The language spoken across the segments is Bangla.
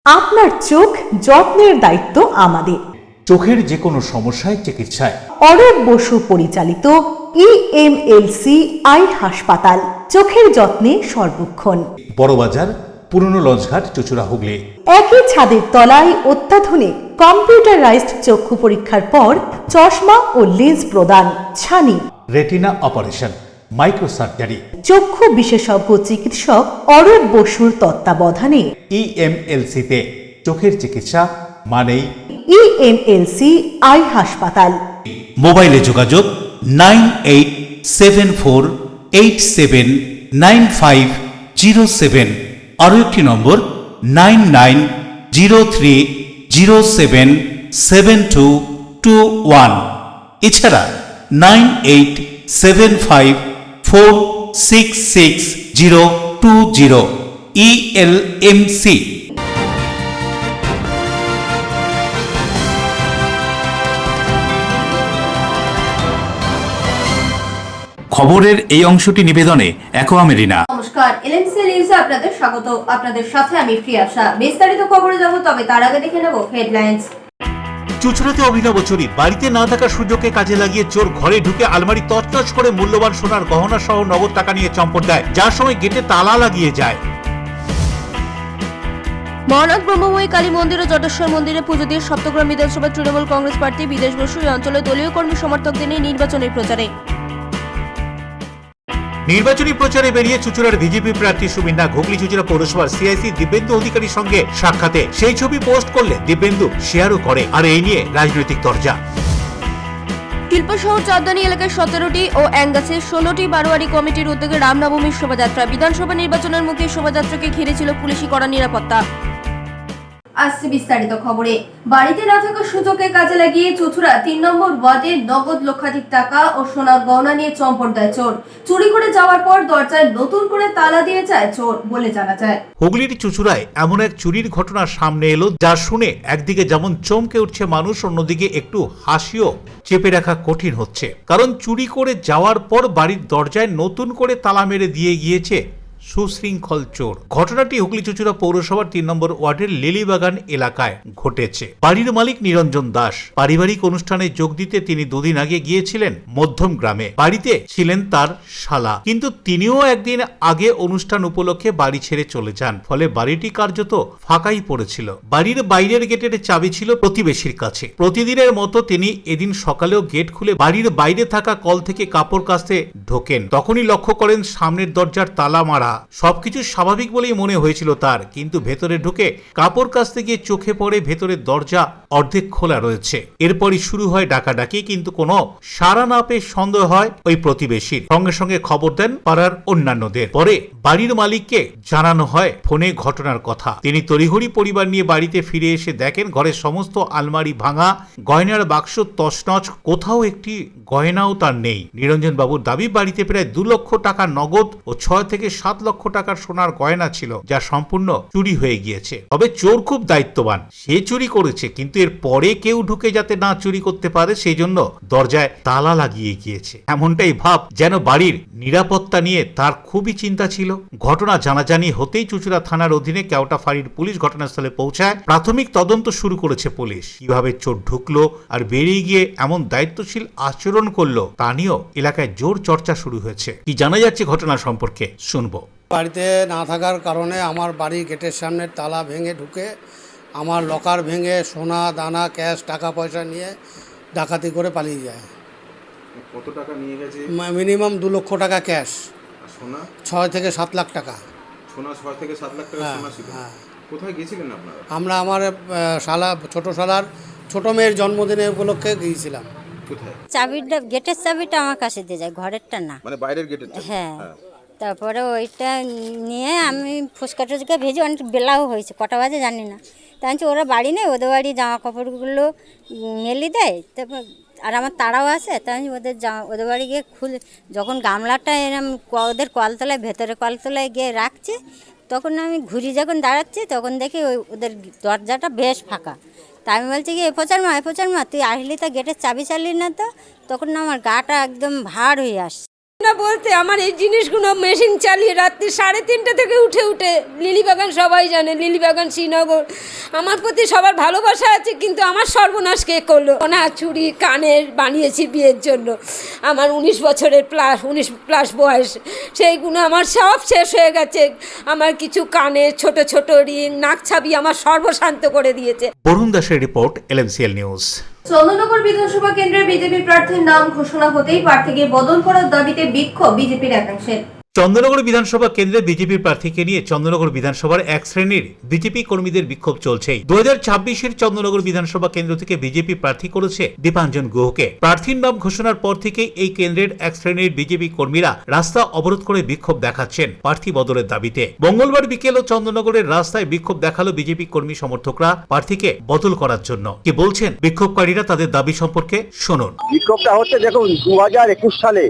আপনার চোখ যত্নের দায়িত্ব আমাদের। চোখের যে কোনো সমস্যায় চিকিৎসায় অরূপ বসু পরিচালিত ইএমএলসি আই হাসপাতাল, চোখের যত্নে সর্বক্ষণ। বড়বাজার, পুরনো লঞ্চঘাট, চুচুড়া, হুগলি। একই ছাদের তলায় অত্যাধুনিক কম্পিউটারাইজড চক্ষু পরীক্ষার পর চশমা ও লেন্স প্রদান, ছানি, রেটিনা অপারেশন, মাইক্রো সার্জারি। চক্ষু বিশেষজ্ঞ চিকিৎসক অরূপ বসুর তত্ত্বাবধানে ইএমএলসিতে চোখের চিকিৎসা মানেই ইএমএলসি আই হাসপাতাল। মোবাইলে যোগাযোগ 9874879507, আরও একটি নম্বর 9903077221, এছাড়া 9875466020 ইএলএমসি। খবরের এই অংশটি নিবেদনে অ্যাকোয়া মেরিনা। নমস্কার, এলএমসি নিউজে আপনাদের স্বাগত। আপনাদের সাথে আমি প্রিয়াশা। বিস্তারিত খবরে যাব, তবে তার আগে দেখে নেব হেডলাইন্স। চুচুড়াতে অভিনব চুরি, বাড়িতে না থাকার সুযোগকে কাজে লাগিয়ে চোর ঘরে ঢুকে আলমারি তছনছ করে মূল্যবান সোনার গহনা সহ নগদ টাকা নিয়ে চম্পট দেয়, যার সময় গেটে তালা লাগিয়ে যায়। মহানাথ ব্রহ্মময়ী কালী মন্দির ও জটেশ্বর মন্দিরে পুজো দিয়ে সপ্তগ্রাম বিধানসভা তৃণমূল কংগ্রেস প্রার্থী বিদেশ বসু এই অঞ্চলে দলীয় কর্মী সমর্থকদের নিয়ে নির্বাচনী প্রচারে। নির্বাচনী প্রচারে বেরিয়ে চুচুড়ার বিজেপি প্রার্থী সুমিন্না ঘুগলি চুচুড়া পৌরসভার সিআইসি দিব্যেন্দু অধিকারীর সঙ্গে সাক্ষাতে সেই ছবি পোস্ট করলে দিব্যেন্দু শেয়ারও করে, আর এই নিয়ে রাজনৈতিক তরজা। শিল্পশহর চাঁদদানি এলাকায় 17টি ও অ্যাঙ্গাসে 16টি বারোয়ারি কমিটির উদ্যোগে রামনবমীর শোভাযাত্রা। বিধানসভা নির্বাচনের মুখে শোভাযাত্রাকে ঘিরে ছিল পুলিশি কড়া নিরাপত্তা। আসছে বিস্তারিত খবরে। বাড়িতে না থাকার সুযোগে কাজে লাগিয়ে চুচুড়া 3 নম্বর ওয়ার্ডে নগদ লক্ষাধিক টাকা ও সোনার গহনা নিয়ে চম্পট দেয় চোর। চুরি করে যাওয়ার পর দরজায় নতুন করে তালা দিয়ে যায় চোর বলে জানা যায়। হুগলির চুচুড়ায় এমন এক চুরির ঘটনা সামনে এলো, যা শুনে একদিকে যেমন চমকে উঠছে মানুষ, অন্যদিকে একটু হাসিও চেপে রাখা কঠিন হচ্ছে। কারণ চুরি করে যাওয়ার পর বাড়ির দরজায় নতুন করে তালা মেরে দিয়ে গিয়েছে সুশৃঙ্খল চোর। ঘটনাটি হুগলি চুচুড়া পৌরসভার 3 নম্বর ওয়ার্ডের লিলিবাগান এলাকায় ঘটেছে। বাড়ির মালিক নিরঞ্জন দাস পারিবারিক অনুষ্ঠানে যোগ দিতে তিনি দুদিন আগে গিয়েছিলেন মধ্যম গ্রামে। বাড়িতে ছিলেন তার শালা, কিন্তু তিনিও একদিন আগে অনুষ্ঠান উপলক্ষে বাড়ি ছেড়ে চলে যান। ফলে বাড়িটি কার্যত ফাঁকাই পড়েছিল। বাড়ির বাইরের গেটের চাবি ছিল প্রতিবেশীর কাছে। প্রতিদিনের মতো তিনি এদিন সকালেও গেট খুলে বাড়ির বাইরে থাকা কল থেকে কাপড় কাচতে ঢোকেন। তখনই লক্ষ্য করেন সামনের দরজার তালা মারা। সবকিছু স্বাভাবিক বলেই মনে হয়েছিল তার, কিন্তু ভেতরে ঢুকে কাপড় কাচতে গিয়ে চোখে পড়ে ভেতরের দরজা অর্ধেক খোলা রয়েছে। এরপরই শুরু হয় ডাকাডাকি, কিন্তু কোনো সাড়া না পেয়ে সন্দেহ হয় ওই প্রতিবেশীর। সঙ্গে সঙ্গে খবর দেন পাড়ার অন্যান্যদের। পরে বাড়ির মালিককে জানানো হয় ফোনে ঘটনার কথা। তিনি তড়িঘড়ি পরিবার নিয়ে বাড়িতে ফিরে এসে দেখেন ঘরের সমস্ত আলমারি ভাঙা, গয়নার বাক্স তছনছ, কোথাও একটি গয়নাও তার নেই। নিরঞ্জন বাবুর দাবি, বাড়িতে প্রায় 2 লক্ষ টাকা নগদ ও 6 থেকে 7 লক্ষ টাকার সোনার গয়না ছিল, যা সম্পূর্ণ চুরি হয়ে গিয়েছে। তবে চোর খুব দায়িত্ববান, সে চুরি করেছে, কিন্তু এর পরে কেউ ঢুকে যাতে না চুরি করতে পারে সেই জন্য দরজায় তালা লাগিয়ে গিয়েছে। এমনটাই ভাব, যেন বাড়ির নিরাপত্তা নিয়ে তার খুবই চিন্তা ছিল। ঘটনা জানাজানি হতেই চুচুড়া থানার অধীনে কেওটা ফাঁড়ির পুলিশ ঘটনাস্থলে পৌঁছায়। প্রাথমিক তদন্ত শুরু করেছে পুলিশ। কিভাবে চোর ঢুকলো আর বেরিয়ে গিয়ে এমন দায়িত্বশীল আচরণ করলো তা নিয়েও এলাকায় জোর চর্চা শুরু হয়েছে। কি জানা যাচ্ছে ঘটনা সম্পর্কে শুনবো। বাড়িতে না থাকার কারণে আমার বাড়ির গেটের সামনে তালা ভেঙে ঢুকে আমার লকার ভেঙে সোনা দানা ক্যাশ টাকা পয়সা নিয়ে ডাকাতি করে পালিয়ে যায়। কত টাকা নিয়ে গেছে? মিনিমাম 2 লক্ষ টাকা ক্যাশ, সোনা 6 থেকে 7 লাখ টাকা। সোনা 6 থেকে 7 লাখ টাকা সোনা ছিল। কোথায় গিয়েছিলেন আপনারা? আমরা আমার ছোট শালার ছোট মেয়ের জন্মদিনে উপলক্ষে গিয়েছিলাম। কোথায়? চাবিটা, গেটের চাবিটা আমার কাছে দিয়ে যায়, ঘরেরটা না। মানে বাইরের গেটের? হ্যাঁ। তারপরে ওইটা নিয়ে আমি ফুচকা টুচকা ভেজে, অনেক বেলাও হয়েছে, কটা বাজে জানি না। তাই ওরা বাড়ি নেই, ওদের বাড়ি জামা কাপড়গুলো মেলি দেয়। তারপর আর আমার তাড়াও আছে, তাই ওদের বাড়ি গিয়ে খুলে যখন গামলাটা এরম ওদের কলতলায়, ভেতরে কলতলায় গিয়ে রাখছে, তখন আমি ঘুরি যখন দাঁড়াচ্ছি, তখন দেখি ওদের দরজাটা বেশ ফাঁকা। তা আমি বলছি কি, এ প্রচার মা তুই আসলি, তা গেটের চাবি চালিয়ে না তো। তখন আমার গাটা একদম ভার হয়ে আসছে। না বলতে আমার এই জিনিসগুলো মেশিন চালিয়ে রাত্রি 3:30 থেকে উঠে লিলিবাগান, সবাই জানে লিলিবাগান শ্রীনগর, আমার প্রতি সবার ভালোবাসা আছে, কিন্তু আমার সর্বনাশ কে করলো? না, চুড়ি কানের বানিয়েছি বিয়ের জন্য, আমার 19 বছরের প্লাস বয়স, সেইগুলো আমার সব শেষ হয়ে গেছে। আমার কিছু কানের ছোট ছোট রিং, নাক ছাবি আমার সর্বশান্ত করে দিয়েছে। বরুণ দাসের রিপোর্ট, LMCL নিউজ। চন্দননগর বিধানসভা কেন্দ্রের বিজেপি প্রার্থীর নাম ঘোষণা হতেই প্রার্থীকে বদল করার দাবিতে বিক্ষোভ বিজেপির একাংশের। চন্দননগর বিধানসভা কেন্দ্রে বিজেপি প্রার্থীকে নিয়ে চন্দননগর বিধানসভার এক শ্রেণীর বিজেপি কর্মীদের বিক্ষোভ চলছেই। 2026-এর চন্দননগর বিধানসভা কেন্দ্র থেকে বিজেপি প্রার্থী করেছে দীপাঞ্জন গুহকে। প্রার্থীর নাম ঘোষণার পর থেকেই এই কেন্দ্রের এক শ্রেণীর বিজেপি কর্মীরা রাস্তা অবরোধ করে বিক্ষোভ দেখাচ্ছেন প্রার্থী বদলের দাবিতে। মঙ্গলবার বিকেলও চন্দননগরের রাস্তায় বিক্ষোভ দেখালো বিজেপি কর্মী সমর্থকরা প্রার্থীকে বদল করার জন্য। কি বলছেন বিক্ষোভকারীরা তাদের দাবি সম্পর্কে শুনুন। বিক্ষোভটা হচ্ছে, দেখুন 2021 সালে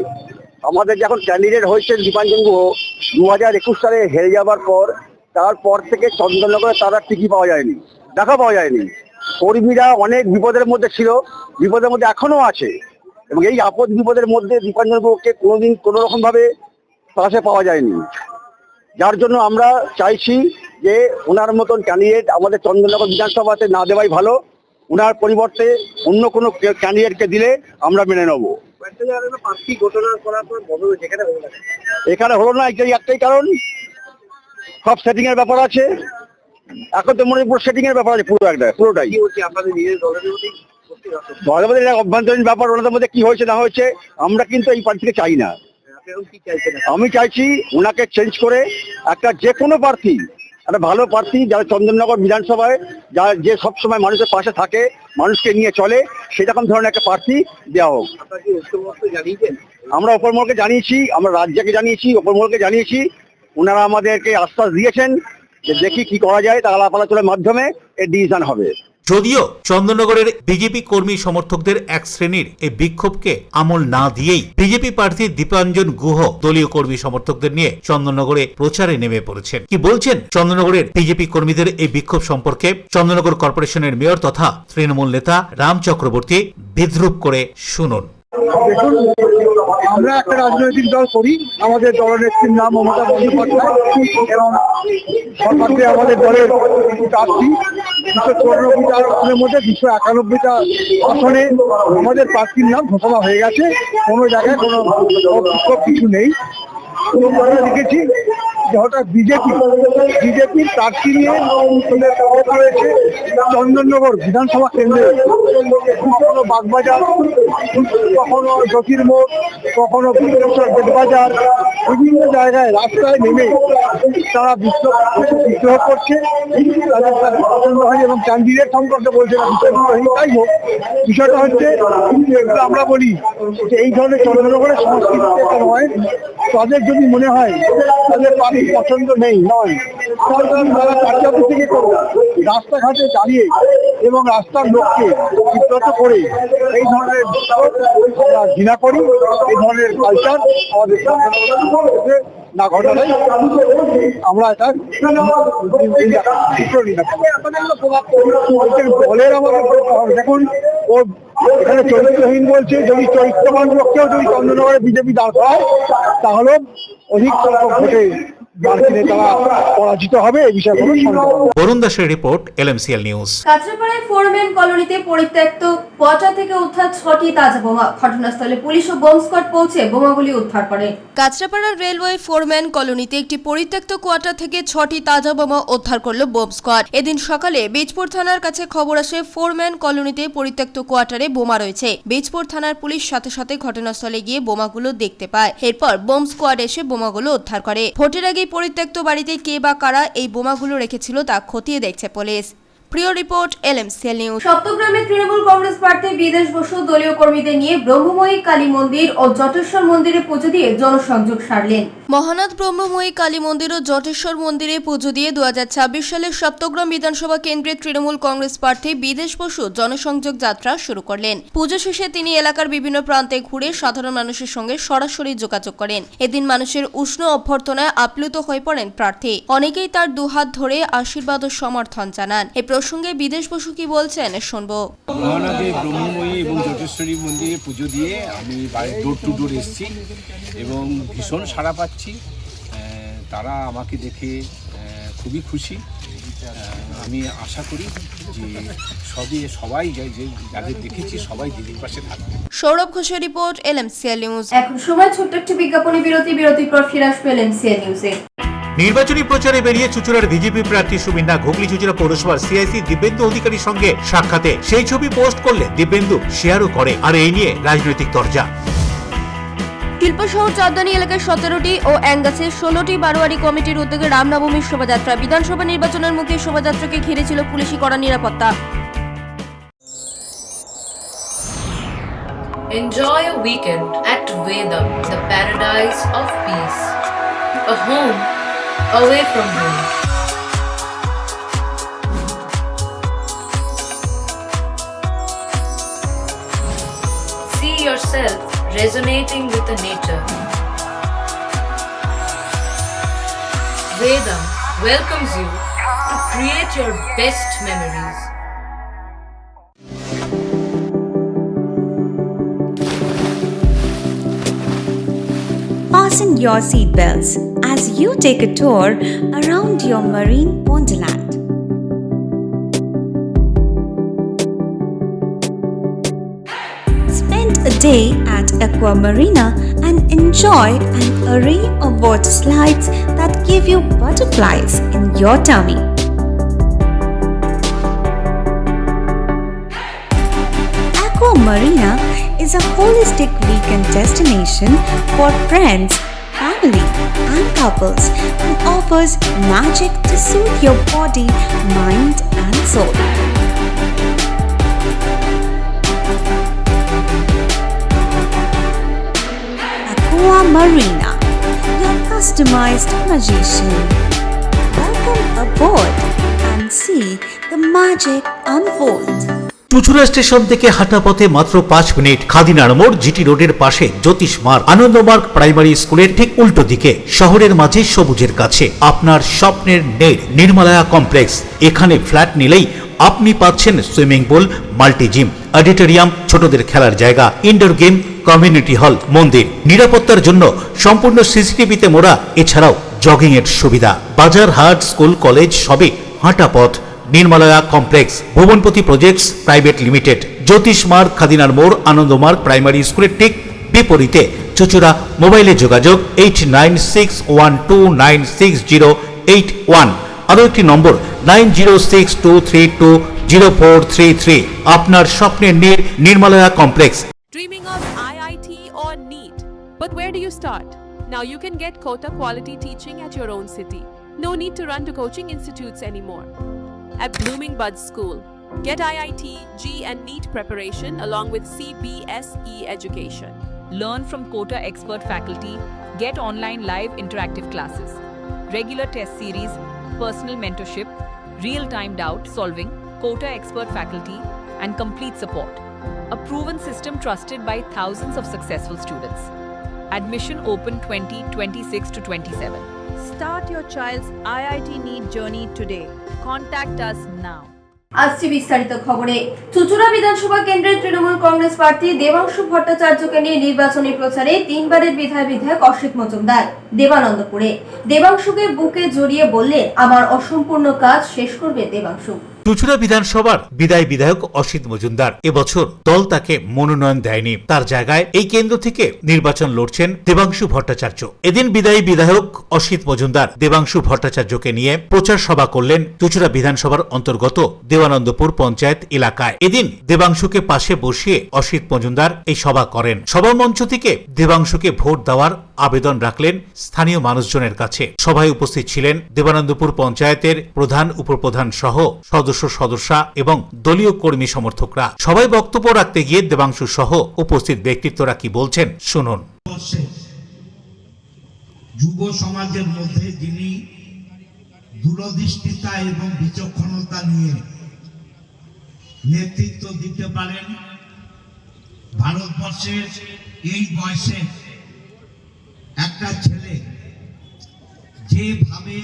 আমাদের যখন ক্যান্ডিডেট হয়েছে দীপাঞ্জন গুহ, 2021 সালে হেরে যাবার পর তারপর থেকে চন্দননগরে তারা টিকি পাওয়া যায়নি, দেখা পাওয়া যায়নি। কর্মীরা অনেক বিপদের মধ্যে ছিল, বিপদের মধ্যে এখনো আছে, এবং এই আপদ বিপদের মধ্যে দীপাঞ্জন গুহকে কোনোদিন কোনো রকম ভাবে পাশে পাওয়া যায়নি। যার জন্য আমরা চাইছি যে ওনার মতন ক্যান্ডিডেট আমাদের চন্দননগর বিধানসভাতে না দেওয়াই ভালো। ওনার পরিবর্তে অন্য কোনো ক্যান্ডিডেটকে দিলে আমরা মেনে নেব। এখানে হলো না একটাই কারণ, সব সেটিং এর ব্যাপার আছে। এখন তো মনে পুরো সেটিং এর ব্যাপার আছে, পুরোটাই দলের অভ্যন্তরীণ ব্যাপার। ওনাদের মধ্যে কি হয়েছে না হয়েছে আমরা কিন্তু এই প্রার্থীকে চাই না। আমি চাইছি ওনাকে চেঞ্জ করে একটা যে কোনো প্রার্থী, একটা ভালো প্রার্থী যারা চন্দননগর বিধানসভায় যে সবসময় মানুষের পাশে থাকে, মানুষকে নিয়ে চলে, সেরকম ধরনের একটা প্রার্থী দেওয়া হোক। আমরা উপরমহলকে জানিয়েছি, আমরা রাজ্যকে জানিয়েছি, উপরমহলকে জানিয়েছি। ওনারা আমাদেরকে আশ্বাস দিয়েছেন যে দেখি কি করা যায়, তা আলাপ আলোচনার মাধ্যমে এর ডিসিশন হবে। যদিও চন্দননগরের বিজেপি কর্মী সমর্থকদের এক শ্রেণীর এই বিক্ষোভকে আমল না দিয়েই বিজেপি প্রার্থী দীপাঞ্জন গুহ দলীয় কর্মী সমর্থকদের নিয়ে চন্দননগরে প্রচারে নেমে পড়েছেন। কি বলছেন চন্দননগরের বিজেপি কর্মীদের এই বিক্ষোভ সম্পর্কে চন্দননগর কর্পোরেশনের মেয়র তথা তৃণমূল নেতা রাম চক্রবর্তী বিদ্রুপ করে শুনুন। দেখুন, আমরা একটা রাজনৈতিক দল করি, আমাদের দলনেত্রীর নাম মমতা বন্দ্যোপাধ্যায়, এবং সর্বাগ্রে আমাদের দলের প্রার্থী 294টা আসনের মধ্যে 291টা আসনে আমাদের প্রার্থীর নাম ঘোষণা হয়ে গেছে। কোনো জায়গায় কোনো কিছু নেই। আমরা লিখেছি যে হঠাৎ বিজেপির প্রার্থী নিয়ে রয়েছে চন্দননগর বিধানসভা কেন্দ্রে, কখনো বাগবাজার, কখনো জ্যোতির্মোড়, কখনো বেদবাজার, বিভিন্ন জায়গায় রাস্তায় নেমে তারা বিদ্রোহ করছে। তাদের পছন্দ হয় এবং ক্যান্ডিডেট সম্পর্কে বলছে না তাই হোক। বিষয়টা হচ্ছে আমরা বলি যে এই ধরনের চন্দননগরের সংস্কৃতি নয়। তাদের যদি মনে হয় তাদের পার্টি পছন্দ নেই নয়, তারা পার্টি অফিস থেকে রাস্তাঘাটে দাঁড়িয়ে এবং রাস্তার লোককে বিব্রত করে এই ধরনের আমরা ঘৃণা করি। এই ধরনের কালচার আমাদের না ঘটালে আমরা এটা দলের আমাদের দেখুন, ও এখানে চরিত্রহীন বলছে। যদি চরিত্রবান লোককেও যদি চন্দ্রনগরে বিজেপি দাঁড় করায় তাহলে অধিক সংখ্যক ভোটে পরাজিত হবে। এই বিষয়ে কোনো সন্দেহ নেই। বরুণ দাসের রিপোর্ট, LMCL নিউজ। কাঁচরাপাড়ায় ফোরম্যান কলোনিতে পরিত্যক্ত কোয়ার্টার থেকে উদ্ধার 6টি তাজা বোমা। ঘটনাস্থলে পুলিশ ও বোম স্কোয়াড পৌঁছে বোমাগুলি উদ্ধার করে। কাঁচরাপাড়ার রেলওয়ে ফোরম্যান কলোনিতে একটি পরিত্যক্ত কোয়ার্টার থেকে 6টি তাজা বোমা উদ্ধার করল বোম স্কোয়াড। এদিন সকালে বীজপুর থানার কাছে খবর আসে ফোরম্যান কলোনিতে পরিত্যক্ত কোয়ার্টারে বোমা রয়েছে। বীজপুর থানার পুলিশ সাথে সাথে ঘটনাস্থলে গিয়ে বোমাগুলো দেখতে পায়। এরপর বোম স্কোয়াড এসে বোমাগুলো উদ্ধার করে। ভোটের আগে পরিত্যক্ত বাড়িতে কে বা কারা এই বোমাগুলো রেখেছিল তা খতিয়ে দেখছে পুলিশ। প্রিয় রিপোর্ট, LMCL নিউজ। সপ্তগ্রামে তৃণমূল কংগ্রেস প্রার্থী বিদেশ বসু দলীয় কর্মীদের নিয়ে ব্রহ্মময়ী কালী মন্দির ও জটেশ্বর মন্দিরে পুজো দিয়ে জনসংযোগ সারলেন। মহানাথ ব্রহ্মময়ী কালী মন্দির ও জটেশ্বর মন্দিরে পুজো দিয়ে 2026 সালে সপ্তগ্রাম বিধানসভা কেন্দ্রের তৃণমূল কংগ্রেস প্রার্থী বিদেশ বসু জনসংযোগ যাত্রা শুরু করলেন। পুজো শেষে তিনি এলাকার বিভিন্ন প্রান্তে ঘুরে সাধারণ মানুষের সঙ্গে সরাসরি যোগাযোগ করেন। এদিন মানুষের উষ্ণ অভ্যর্থনায় আপ্লুত হয়ে পড়েন প্রার্থী। অনেকেই তার দুহাত ধরে আশীর্বাদ ও সমর্থন জানান। এই প্রসঙ্গে বিদেশ বসু কি বলছেন শুনবো। মহানদী ব্রহ্মময়ী এবং জটেশ্বরী মন্দিরে পুজো দিয়ে আমি ডোর টু ডোর এসেছি এবং ভীষণ সাড়া পাচ্ছি। তারা আমাকে দেখে খুবই খুশি। আমি আশা করি যে সবাই যাদের দেখেছি সবাই দিদির পাশে থাকবে। সৌরভ ঘোষের রিপোর্ট, LMCL নিউজ। এখন সময় ছোট্ট একটি বিজ্ঞাপনী বিরতির পর ফিরে আসবে LMCL নিউজে। নির্বাচনী প্রচারে বেরিয়ে চুঁচুড়ার বিজেপি প্রার্থী সুমিন্না ঘুগলি চুঁচুড়া পৌরসভার সিআইসি দিব্যেন্দু অধিকারীর সঙ্গে সাক্ষাতে সেই ছবি পোস্ট করলে দিব্যেন্দু শেয়ারও করে, আর এই নিয়ে রাজনৈতিক তরজা। শিল্পশহর চাঁদদানি এলাকায় 17টি ও অ্যাঙ্গাসে 16টি বারোয়ারি কমিটির উদ্যোগে রামনবমীর শোভাযাত্রা। বিধানসভা নির্বাচনের মুখে শোভাযাত্রাকে ঘিরে ছিল পুলিশি কড়া নিরাপত্তা। Enjoy a weekend at Vedam, the paradise of peace. A home away from home. See yourself resonating with the nature. Vedam welcomes you to create your best memories. Fasten your seatbelts as you take a tour around your marine wonderland. Spend a day at Aqua Marina and enjoy an array of water slides that give you butterflies in your tummy. Aqua Marina is a holistic weekend destination for friends, family, and couples and offers magic to soothe your body, mind, and soul. Aqua Marina, your customized magician. Welcome aboard and see the magic unfold. Chuchura station থেকে হাঁটা পথে মাত্র 5 মিনিট, খাদিনার মোড়, জিটি রোডের পাশে জ্যোতিষমার্গ, আনন্দমার্গ প্রাইমারি স্কুলের ঠিক উল্টো দিকে, শহরের মাঝে সবুজের কাছে আপনার স্বপ্নের নেড় নির্মলায়া কমপ্লেক্স। এখানে ফ্ল্যাট নিলেই আপনি পাচ্ছেন swimming pool, multi gym, auditorium, ছোটদের খেলার জায়গা, ইনডোর গেম, কমিউনিটি হল, মন্দির। নিরাপত্তার জন্য সম্পূর্ণ সিসিটিভিতে মোড়া, এছাড়াও জগিং এর সুবিধা। বাজার, হাট, স্কুল, কলেজ সবে হাঁটা পথ। নির্মলায়া কমপ্লেক্স, ভুবনপতি প্রজেক্টস প্রাইভেট লিমিটেড, জ্যোতিষমার্গ, খাদিনার মোড়, আনন্দমার্গ প্রাইমারি স্কুলের ঠিক বিপরীতে। চুঁচুড়া। মোবাইলে যোগাযোগ 8961296081। আরও একটি নম্বর 9062320433। আপনার স্বপ্নের নির্মলায়া complex. Dreaming of IIT or NEET? But where do you start? Now you can get Kota quality teaching at your own city. No need to run to coaching institutes anymore. At Blooming Buds School, get IIT, G and NEET preparation along with CBSE education. Learn from Kota expert faculty, get online live interactive classes, regular test series, personal mentorship, real-time doubt solving, Kota expert faculty, and complete support. A proven system trusted by thousands of successful students. Admission open 2026 to 27. Start your child's IIT NEET journey today. Contact us now. আসছে বিস্তারিত খবরে। চুঁচুড়া বিধানসভা কেন্দ্রের তৃণমূল কংগ্রেস প্রার্থী দেবাংশু ভট্টাচার্যকে নিয়ে নির্বাচনী প্রচারে 3 বারের বিধায়ক অসিত মজুমদার দেবানন্দপুরে। দেবাংশুকে বুকে জড়িয়ে বললেন, আমার অসম্পূর্ণ কাজ শেষ করবে দেবাংশু। চুঁচুড়া বিধানসভার বিদায়ী বিধায়ক অসিত মজুমদার এবছর দল তাকে মনোনয়ন দেয়নি। তার জায়গায় এই কেন্দ্র থেকে নির্বাচন লড়ছেন দেবাংশু ভট্টাচার্য। এদিন বিদায়ী বিধায়ক অসিত মজুমদার দেবাংশু ভট্টাচার্যকে নিয়ে প্রচার সভা করলেন চুঁচুড়া বিধানসভার অন্তর্গত দেবানন্দপুর পঞ্চায়েত এলাকায়। এদিন দেবাংশুকে পাশে বসিয়ে অসিত মজুমদার এই সভা করেন। সভা মঞ্চ থেকে দেবাংশুকে ভোট দেওয়ার আবেদন রাখলেন স্থানীয় মানুষজনের কাছে। সভায় উপস্থিত ছিলেন দেবানন্দপুর পঞ্চায়েতের প্রধান, উপপ্রধান সহ সদস্যা এবং দলীয় কর্মী সমর্থকরা। সবাই বক্তব্য রাখতে গিয়ে দেবাংশু সহ উপস্থিত ব্যক্তিত্বরা কি বলছেন শুনুন। যুব সমাজের মধ্যে যিনি দূরদৃষ্টিতা এবং বিচক্ষণতা নিয়ে নেতৃত্ব দিতে পারেন, ভারতবর্ষের এই বয়সে একটা ছেলে যেভাবে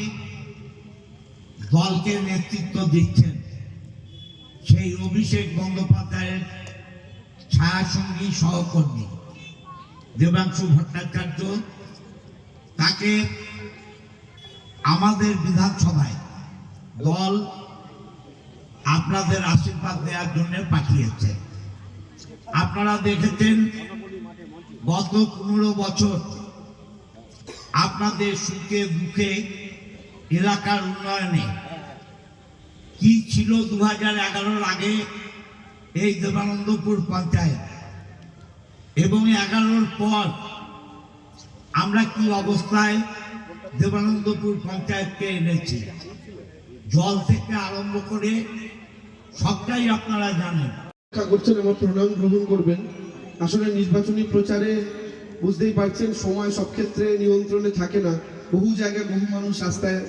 দলকে নেতৃত্ব দিচ্ছেন, সেই অভিষেক বন্দ্যোপাধ্যায়ের ছায়াসঙ্গী সহকর্মী দেবাংশু ভট্টাচার্য, তাকে আমাদের বিধানসভায় দল আপনাদের আশীর্বাদ দেওয়ার জন্য পাঠিয়েছে। আপনারা দেখেছেন গত 15 বছর আপনাদের সুখে দুঃখে এলাকার উন্নয়নে কি ছিল 2011 আগে এই দেবানন্দপুর পঞ্চায়েত, এবং 11 পর আমরা কি অবস্থায় দেবানন্দপুর পঞ্চায়েতকে এনেছি। জল থেকে আরম্ভ করে সবটাই আপনারা জানেন। করছেন, আমার প্রণাম গ্রহণ করবেন। আসলে নির্বাচনী প্রচারে বুঝতেই পারছেন সময় সব ক্ষেত্রে নিয়ন্ত্রণে থাকে না। বহু জায়গায় বহু মানুষ রাস্তায়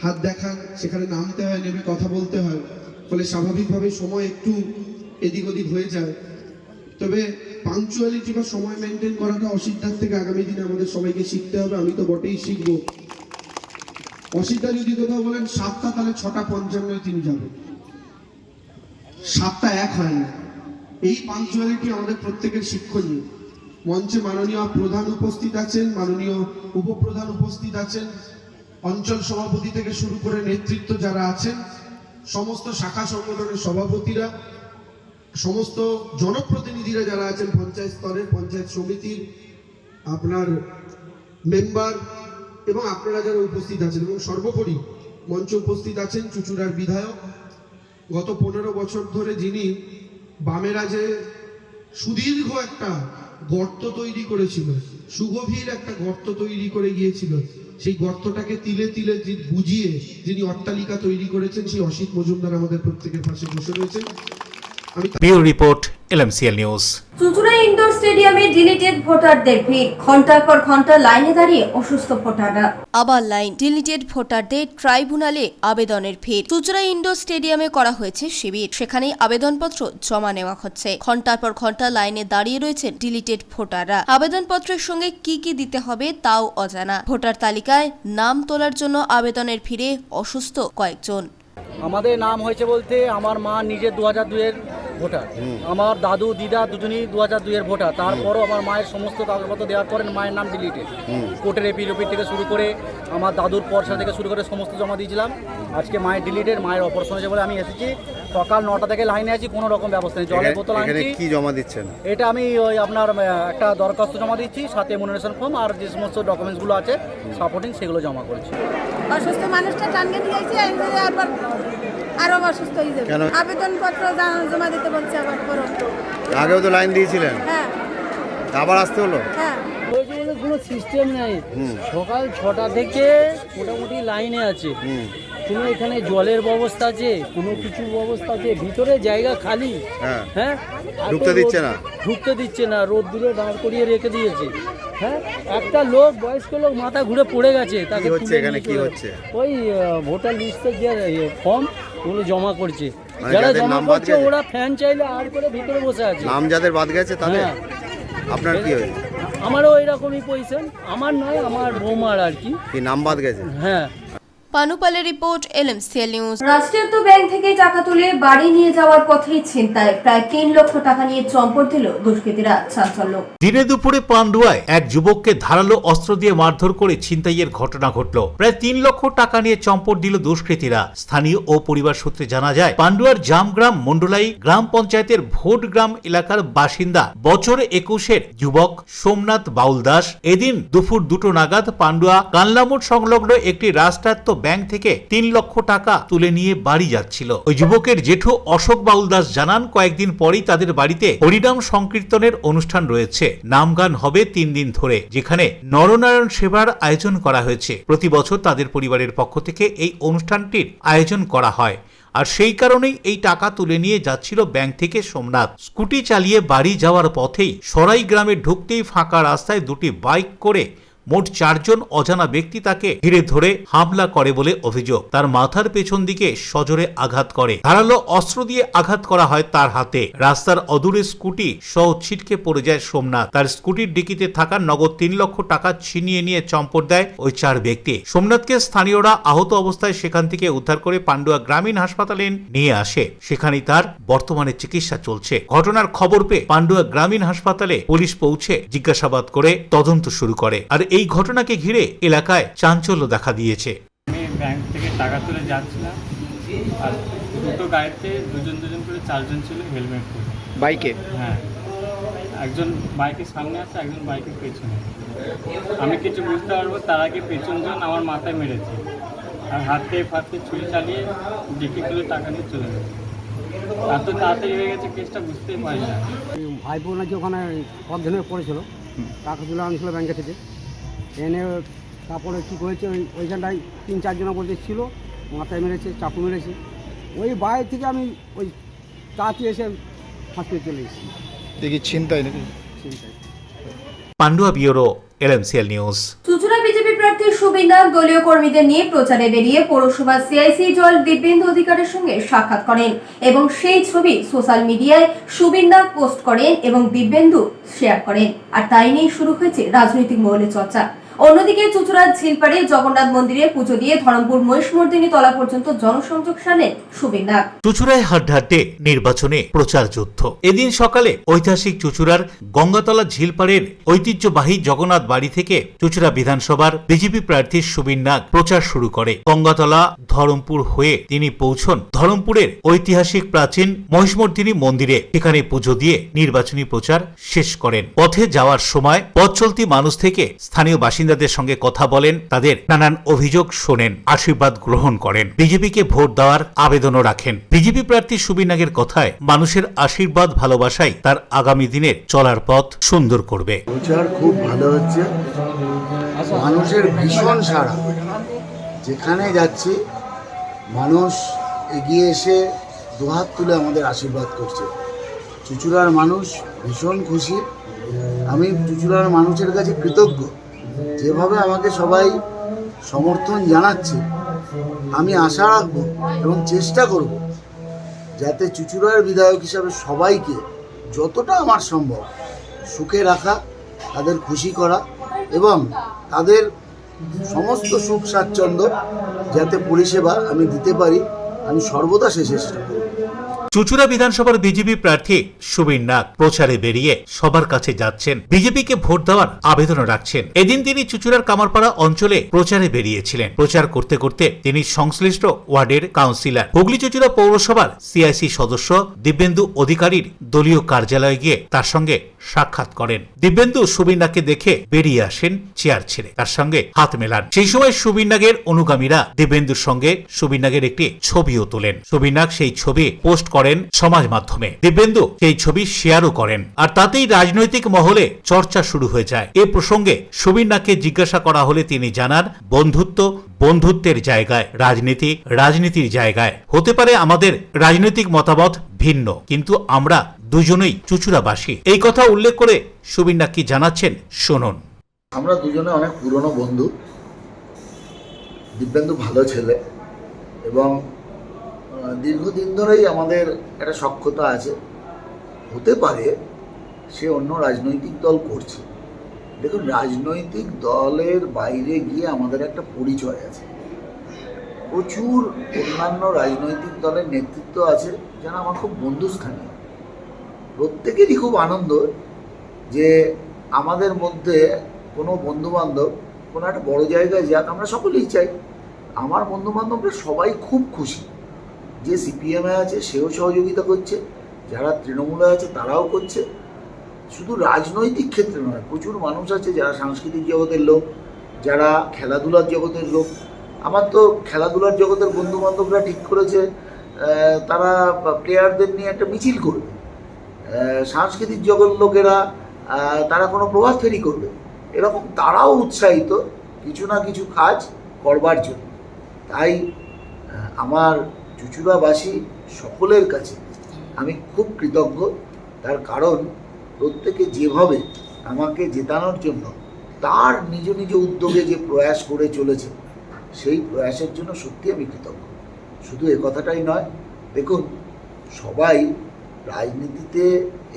হাত দেখান, সেখানে নামতে হয়, নেমে কথা বলতে হয়, ফলে স্বাভাবিকভাবে সময় একটু এদিক ওদিক হয়ে যায়। তবে পাংচুয়ালিটি বা সময় মেনটেন করাটা অসিদ্ধার থেকে আগামী দিনে আমাদের সবাইকে শিখতে হবে। আমি তো বটেই শিখবো। অসিদ্ধা যদি কোথাও বলেন 7টা, তাহলে 6:55 তিনি যাবেন। 7টা 1 হয় না। এই পাংচুয়ালিটি আমাদের প্রত্যেকের শিক্ষণীয়। মঞ্চে মাননীয় প্রধান উপস্থিত আছেন, মাননীয় উপপ্রধান উপস্থিত আছেন, অঞ্চল সভাপতি থেকে শুরু করে নেতৃত্ব যারা আছেন, সমস্ত শাখা সংগঠনের সভাপতিরা, সমস্ত জনপ্রতিনিধিরা যারা আছেন পঞ্চায়েত স্তরের, পঞ্চায়েত সমিতির আপনার মেম্বার, এবং আপনারা যারা উপস্থিত আছেন, এবং সর্বোপরি মঞ্চে উপস্থিত আছেন চুঁচুড়ার বিধায়ক। গত 15 বছর ধরে যিনি বামেরা যে সুদীর্ঘ একটা গর্ত তৈরি করেছিল, সুগভীর একটা গর্ত তৈরি করে গিয়েছিল, সেই গর্তটাকে তিলে তিলে বুঝিয়ে যিনি অট্টালিকা তৈরি করেছেন, সেই অসিত মজুমদার আমাদের প্রত্যেকের পাশে বসে রয়েছেন। Bureau report, LMCL news. Chuchura indoor স্টেডিয়ামে ডিলিটেড ভোটারদের ভিড়, ঘন্টার পর ঘন্টা লাইনে দাঁড়িয়ে অসুস্থ ভোটাররা। আবার লাইন, ডিলিটেড ভোটারদের ট্রাইব্যুনালে আবেদনের ভিড়। চুঁচুড়া ইনডোর স্টেডিয়ামে করা হয়েছে শিবির, সেখানেই আবেদনপত্র জমা নেওয়া হচ্ছে। ঘন্টার পর ঘন্টা লাইনে দাঁড়িয়ে রয়েছেন ডিলিটেড ভোটাররা। আবেদনপত্রের সঙ্গে কি কি দিতে হবে তাও অজানা। ভোটার তালিকায় নাম তোলার জন্য আবেদনের ভিড়ে অসুস্থ কয়েকজন। আমাদের নাম হয়েছে বলতে আমার মা নিজে 2002-এর ভোটার, আমার দাদু দিদা দুজনই 2002-এর ভোটার। তারপরও আমার মায়ের সমস্ত কাগজপত্র দেওয়ার পরে মায়ের নাম ডিলিটেড। কোর্টের এপিড থেকে শুরু করে আমার দাদুর পয়সা থেকে শুরু করে সমস্ত জমা দিয়েছিলাম। আজকে মায়ের ডিলিটেড, মায়ের অপারেশন হয়েছে বলে আমি এসেছি। সকাল 9টা থেকে লাইনে আছি, কোনো রকম ব্যবস্থা নেই। জলের বোতল আনছি। কি জমা দিচ্ছেন? এটা আমি ওই আপনার একটা দরখাস্ত জমা দিচ্ছি, সাথে এমুনারেশন ফর্ম আর যে সমস্ত ডকুমেন্টসগুলো আছে সাপোর্টিং সেগুলো জমা করছি। অসুস্থ মানুষটা টানকে দিয়েছি, আবার আরো অসুস্থ হয়ে যাবে। আবেদনপত্র জমা দিতে বলছে আবার। আগেও তো লাইন দিয়েছিলেন, হ্যাঁ, আবার আসতে হলো। হ্যাঁ, কোনো সিস্টেম নেই। সকাল 6টা থেকে মোটামুটি লাইনে আছে। কোনো এখানে জলের ব্যবস্থা আছে, কোনো কিছু ব্যবস্থা আছে, ভিতরে জায়গা খালি। হ্যাঁ, ঢুকতে দিচ্ছে না, ঢুকতে দিচ্ছে না, রোদ দূরে দাঁড় করিয়ে রেখে দিয়েছে। হ্যাঁ, একটা লোক বয়স্ক লোক মাথা ঘুরে পড়ে গেছে। তাকে হচ্ছে এখানে কি হচ্ছে? ওই ভোটার লিস্টের যে ফর্ম ওগুলো জমা করছে। যারা জমা করছে ওরা ফ্যান চাইলে আর করে ভিতরে বসে আছে। নাম যাদের বাদ গেছে তাদের। আপনার কি হয়েছে? আমারও এরকমই পজিশন, আমার নয় আমার বৌমার আর কি নাম বাদ গেছে। হ্যাঁ। পানুপালের রিপোর্ট, LMCL নিউজ। রাষ্ট্রায়ত্ত ব্যাংক থেকে টাকা তুলে বাড়ি নিয়ে যাওয়ার পথেই ছিনতাই, প্রায় 3 লক্ষ টাকা নিয়ে চম্পট দিল দুষ্কৃতীরা। চাঞ্চল্য। দিনে দুপুরে পান্ডুয়ায় এক যুবককে ধারালো অস্ত্র দিয়ে মারধর করে ছিনতাইয়ের ঘটনা ঘটল। প্রায় 3 লক্ষ টাকা নিয়ে চম্পট দিল দুষ্কৃতীরা। স্থানীয় ও পরিবার সূত্রে জানা যায়, পান্ডুয়ার জামগ্রাম মন্ডলাই গ্রাম পঞ্চায়েতের ভোটগ্রাম এলাকার বাসিন্দা বছর 21-এর যুবক সোমনাথ বাউল দাস এদিন দুপুর 2টো নাগাদ পান্ডুয়া কানলামোড় সংলগ্ন একটি রাষ্ট্রায়ত্ত ব্যাংক থেকে 3 লক্ষ টাকা তুলে নিয়ে বাড়ি যাচ্ছিল। ওই যুবকের জেঠু অশোক বাউল দাস জানান, কয়েকদিন পরেই তাদের বাড়িতে হরিনাম সংকীর্তনের অনুষ্ঠান রয়েছে। নামগান হবে 3 দিন ধরে, যেখানে নরনারায়ণ সেবার আয়োজন করা হয়েছে। প্রতি বছর তাদের পরিবারের পক্ষ থেকে এই অনুষ্ঠানটির আয়োজন করা হয়, আর সেই কারণেই এই টাকা তুলে নিয়ে যাচ্ছিল ব্যাংক থেকে সোমনাথ। স্কুটি চালিয়ে বাড়ি যাওয়ার পথেই সরাই গ্রামে ঢুকতেই ফাঁকা রাস্তায় 2টি বাইক করে মোট 4 জন অজানা ব্যক্তি তাকে ঘিরে ধরে হামলা করে বলে অভিযোগ। তার মাথার পেছন দিকে সজোরে আঘাত করে, ধারালো অস্ত্র দিয়ে আঘাত করা হয় তার হাতে। রাস্তার অদূরে স্কুটি সহ ছিটকে পড়ে যায় সোমনাথ। তার স্কুটির ডিকিতে থাকা নগদ 3 লক্ষ টাকা ছিনিয়ে নিয়ে চম্পট দেয় ওই 4 ব্যক্তি। সোমনাথকে স্থানীয়রা আহত অবস্থায় সেখান থেকে উদ্ধার করে পান্ডুয়া গ্রামীণ হাসপাতালে নিয়ে আসে। সেখানেই তার বর্তমানে চিকিৎসা চলছে। ঘটনার খবর পেয়ে পান্ডুয়া গ্রামীণ হাসপাতালে পুলিশ পৌঁছে জিজ্ঞাসাবাদ করে তদন্ত শুরু করে। আর এই ঘটনাকে ঘিরে এলাকায় চাঞ্চল্য দেখা দিয়েছে। আমি ব্যাংক থেকে টাকা তুলে যাচ্ছিলাম, আর দুটো গাড়িতে দুজন করে 4 জন ছিল হেলমেট পরে। বাইকে? হ্যাঁ, একজন বাইকের সামনে আছে, একজন বাইকের পেছনে। আমি কিছু বুঝতে পারবো তার আগে পেছনজন আমার মাথায় মেরেছে, আর হাতে ফাতে ছুরি চালিয়ে ডিকি খুলে টাকা নিয়ে চলে গেছে। এত তাড়াতাড়ি হয়ে গেছে কেসটা বুঝতেই পারি না। ভাইপো নাকি ওখানে অধ্যয়ন পড়েছিল, টাকা তুলে আনছিল ব্যাংকে থেকে, এনে তারপরে কী করেছে ওইখানটায় 3-4 জন বলতে ছিল, মাথায় মেরেছে, চাকু মেরেছে। ওই বাইরে থেকে আমি ওই তাড়াতাড়ি এসে হসপিটালে চলে এসেছি। দেখি ছিনতাই নাকি? ছিনতাই। Pandua bureau, LMCL news. Chuchura BJP প্রার্থী সুবীর নাগ দলীয় কর্মীদের নিয়ে প্রচারে বেরিয়ে পৌরসভা সিআইসি জল দিব্যেন্দু অধিকারের সঙ্গে সাক্ষাৎ করেন এবং সেই ছবি সোশ্যাল মিডিয়ায় সুবীর নাগ পোস্ট করেন এবং দিব্যেন্দু শেয়ার করেন। আর তাই নিয়ে শুরু হয়েছে রাজনৈতিক মহলে চর্চা। অন্যদিকে চুঁচুড়ার ঝিলপাড়ে জগন্নাথ মন্দিরে পুজো দিয়ে ধরমপুর মহিষমর্দিনী তলা পর্যন্ত জনসংযোগ সারলেন সুবীর নাগ। চুঁচুড়ায় হাড্ডাহাড্ডে নির্বাচনে প্রচার যুদ্ধ। এদিন সকালে ঐতিহাসিক চুঁচুড়ার গঙ্গাতলা ঝিলপাড়ের ঐতিহ্যবাহী জগন্নাথ বাড়ি থেকে চুঁচুড়া বিধানসভার বিজেপি প্রার্থী সুবীর নাগ প্রচার শুরু করে। গঙ্গাতলা ধরমপুর হয়ে তিনি পৌঁছন ধরমপুরের ঐতিহাসিক প্রাচীন মহিষমর্দিনী মন্দিরে। সেখানে পুজো দিয়ে নির্বাচনী প্রচার শেষ করেন। পথে যাওয়ার সময় পথ চলতি মানুষ থেকে স্থানীয় বাসিন্দাদের সঙ্গে কথা বলেন, তাদের নানান অভিযোগ শোনেন, আশীর্বাদ গ্রহণ করেন, বিজেপিকে ভোট দেওয়ার আবেদনও রাখেন। বিজেপি প্রার্থী সুবীর নাগের কথায় মানুষের আশীর্বাদ ভালোবাসাই তার আগামী দিনের চলার পথ সুন্দর করবে। প্রচার খুব ভালো হচ্ছে, মানুষের ভীষণ সাড়া। যেখানে যাচ্ছি মানুষ এগিয়ে এসে দুহাত তুলে আমাদের আশীর্বাদ করছে। চুঁচুড়ার মানুষ ভীষণ খুশি। আমি চুঁচুড়ার মানুষের কাছে কৃতজ্ঞ, যেভাবে আমাকে সবাই সমর্থন জানাচ্ছে। আমি আশা রাখব এবং চেষ্টা করব যাতে চুঁচুড়ার বিধায়ক হিসাবে সবাইকে যতটা আমার সম্ভব সুখে রাখা, তাদের খুশি করা এবং তাদের সমস্ত সুখ স্বাচ্ছন্দ্য যাতে পরিষেবা আমি দিতে পারি, আমি সর্বদা সে চেষ্টা করব। চুঁচুড়া বিধানসভার বিজেপি প্রার্থী সুবীর নাগ প্রচারে বেরিয়ে সবার কাছে যাচ্ছেন, বিজেপিকে ভোট দেওয়ার আবেদন রাখছেন। এদিন তিনি চুঁচুড়ার কামারপাড়া অঞ্চলে প্রচারে বেরিয়েছিলেন। প্রচার করতে করতে তিনি সংশ্লিষ্ট ওয়ার্ডের কাউন্সিলর, হুগলি চুঁচুড়া পৌরসভার সিআইসি সদস্য দিব্যেন্দু অধিকারীর দলীয় কার্যালয়ে গিয়ে তার সঙ্গে সাক্ষাৎ করেন। দিব্যেন্দু সুবীর নাগকে দেখে বেরিয়ে আসেন চেয়ার ছেড়ে, তার সঙ্গে হাত মেলান। সেই সময় সুবীর নাগের অনুগামীরা দিব্যেন্দুর সঙ্গে সুবীর নাগের একটি ছবিও তোলেন। সুবীর নাগ সেই ছবি পোস্ট করেন সমাজ মাধ্যমে। দিব্যেন্দু সেই ছবি শেয়ারও করেন, আর তাতেই রাজনৈতিক মহলে চর্চা শুরু হয়ে যায়। এ প্রসঙ্গে সুবীর নাগকে জিজ্ঞাসা করা হলে তিনি জানান, বন্ধুত্ব বন্ধুত্বের জায়গায়, রাজনীতি রাজনীতির জায়গায়। হতে পারে আমাদের রাজনৈতিক মতামত ভিন্ন, কিন্তু আমরা দুজনেই চুঁচুড়াবাসী। এই কথা উল্লেখ করে সুবীর নাগ কি জানাচ্ছেন শুনুন। আমরা দুজনে অনেক পুরনো বন্ধু। দিব্যেন্দু ভালো ছেলে এবং দীর্ঘদিন ধরেই আমাদের একটা সখ্যতা আছে। হতে পারে সে অন্য রাজনৈতিক দল করছে। দেখুন, রাজনৈতিক দলের বাইরে গিয়ে আমাদের একটা পরিচয় আছে। প্রচুর অন্যান্য রাজনৈতিক দলের নেতৃত্ব আছে যারা আমার খুব বন্ধুস্থানীয়। প্রত্যেকেরই খুব আনন্দ যে আমাদের মধ্যে কোনো বন্ধুবান্ধব কোনো একটা বড় জায়গায় যাক, আমরা সকলেই চাই। আমার বন্ধুবান্ধবরা সবাই খুব খুশি। যে সিপিএমে আছে সেও সহযোগিতা করছে, যারা তৃণমূলে আছে তারাও করছে। শুধু রাজনৈতিক ক্ষেত্রে নয়, প্রচুর মানুষ আছে যারা সাংস্কৃতিক জগতের লোক, যারা খেলাধুলার জগতের লোক। আমার তো খেলাধুলার জগতের বন্ধুবান্ধবরা ঠিক করেছে তারা প্লেয়ারদের নিয়ে একটা মিছিল করবে। সাংস্কৃতিক জগৎ লোকেরা তারা কোনো প্রভাত ফেরি করবে। এরকম তারাও উৎসাহিত কিছু না কিছু কাজ করবার জন্য। তাই আমার চুঁচুড়াবাসী সকলের কাছে আমি খুব কৃতজ্ঞ। তার কারণ প্রত্যেকে যেভাবে আমাকে জেতানোর জন্য তার নিজ নিজ উদ্যোগে যে প্রয়াস করে চলেছে সেই প্রয়াসের জন্য সত্যি আমি কৃতজ্ঞ। শুধু এ কথাটাই নয়, দেখুন সবাই রাজনীতিতে